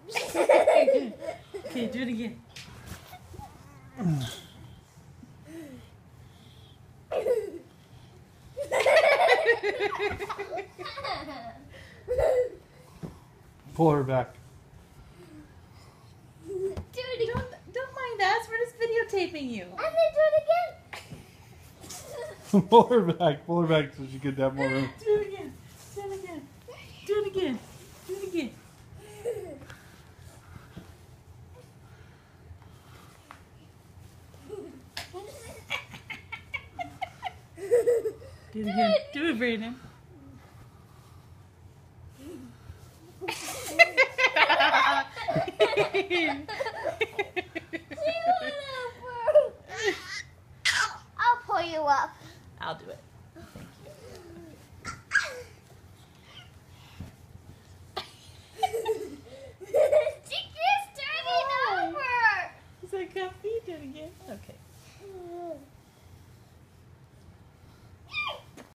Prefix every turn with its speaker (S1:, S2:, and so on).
S1: Okay, do it again.
S2: Pull her back.
S1: Do it again. Don't mind us. We're just videotaping you.
S3: And then do it again.
S2: Pull her back. Pull her back so she can have more room.
S1: Do it again. Do it again. Do it again. Do it again. Do it again. Do it, Brayden.